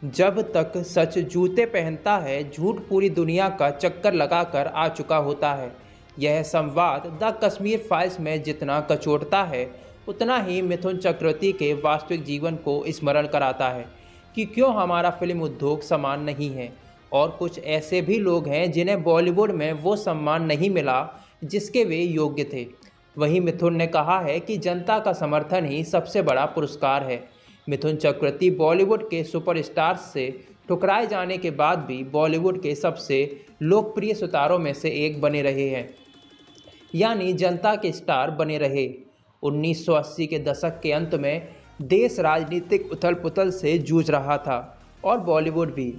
जब तक सच जूते पहनता है, झूठ पूरी दुनिया का चक्कर लगाकर आ चुका होता है। यह संवाद द कश्मीर फाइल्स में जितना कचोटता है, उतना ही मिथुन चक्रवर्ती के वास्तविक जीवन को स्मरण कराता है कि क्यों हमारा फिल्म उद्योग समान नहीं है। और कुछ ऐसे भी लोग हैं जिन्हें बॉलीवुड में वो सम्मान नहीं मिला जिसके वे योग्य थे। वहीं मिथुन ने कहा है कि जनता का समर्थन ही सबसे बड़ा पुरस्कार है। मिथुन चक्रवर्ती बॉलीवुड के सुपरस्टार्स से ठुकराए जाने के बाद भी बॉलीवुड के सबसे लोकप्रिय सितारों में से एक बने रहे हैं, यानी जनता के स्टार बने रहे। 1980 के दशक के अंत में देश राजनीतिक उथल पुथल से जूझ रहा था और बॉलीवुड भी।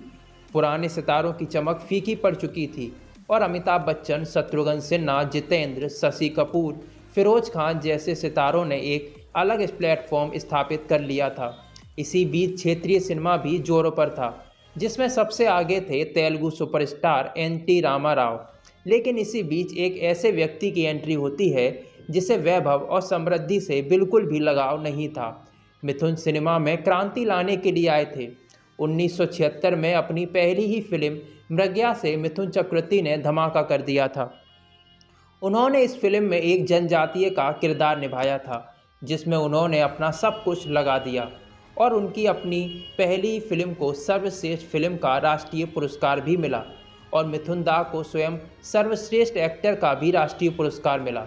पुराने सितारों की चमक फीकी पड़ चुकी थी और अमिताभ बच्चन, शत्रुघ्न सिन्हा, जितेंद्र, शशि कपूर, फिरोज खान जैसे सितारों ने एक अलग प्लेटफॉर्म स्थापित कर लिया था। इसी बीच क्षेत्रीय सिनेमा भी जोरों पर था, जिसमें सबसे आगे थे तेलुगु सुपरस्टार एन.टी. रामाराव। लेकिन इसी बीच एक ऐसे व्यक्ति की एंट्री होती है जिसे वैभव और समृद्धि से बिल्कुल भी लगाव नहीं था। मिथुन सिनेमा में क्रांति लाने के लिए आए थे। 1976 में अपनी पहली ही फिल्म मृग्या से मिथुन चक्रवर्ती ने धमाका कर दिया था। उन्होंने इस फिल्म में एक जनजातीय का किरदार निभाया था, जिसमें उन्होंने अपना सब कुछ लगा दिया और उनकी अपनी पहली फिल्म को सर्वश्रेष्ठ फिल्म का राष्ट्रीय पुरस्कार भी मिला और मिथुन दा को स्वयं सर्वश्रेष्ठ एक्टर का भी राष्ट्रीय पुरस्कार मिला।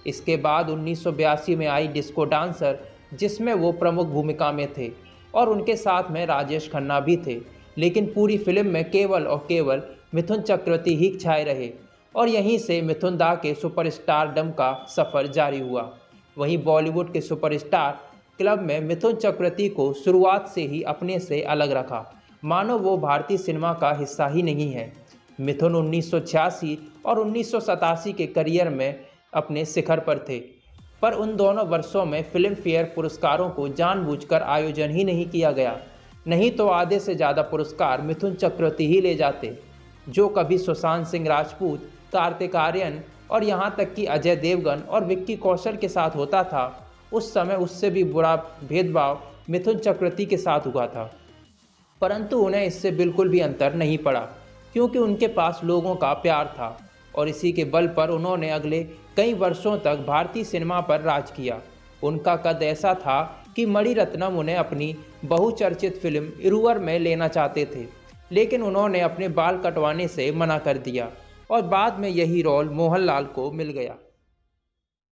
इसके बाद 1982 में आई डिस्को डांसर, जिसमें वो प्रमुख भूमिका में थे और उनके साथ में राजेश खन्ना भी थे। लेकिन पूरी फिल्म में केवल और केवल मिथुन चक्रवर्ती ही छाए रहे और यहीं से मिथुन दा के सुपरस्टारडम का सफ़र जारी हुआ। वहीं बॉलीवुड के सुपरस्टार क्लब में मिथुन चक्रवर्ती को शुरुआत से ही अपने से अलग रखा, मानो वो भारतीय सिनेमा का हिस्सा ही नहीं है। मिथुन 1986 और 1987 के करियर में अपने शिखर पर थे, पर उन दोनों वर्षों में फिल्म फेयर पुरस्कारों को जानबूझकर आयोजन ही नहीं किया गया, नहीं तो आधे से ज़्यादा पुरस्कार मिथुन चक्रवर्ती ही ले जाते। जो कभी सुशांत सिंह राजपूत, कार्तिक आर्यन और यहाँ तक कि अजय देवगन और विक्की कौशल के साथ होता था, उस समय उससे भी बुरा भेदभाव मिथुन चक्रवर्ती के साथ हुआ था। परंतु उन्हें इससे बिल्कुल भी अंतर नहीं पड़ा, क्योंकि उनके पास लोगों का प्यार था और इसी के बल पर उन्होंने अगले कई वर्षों तक भारतीय सिनेमा पर राज किया। उनका कद ऐसा था कि मणिरत्नम उन्हें अपनी बहुचर्चित फिल्म इरुवर में लेना चाहते थे, लेकिन उन्होंने अपने बाल कटवाने से मना कर दिया और बाद में यही रोल मोहनलाल को मिल गया।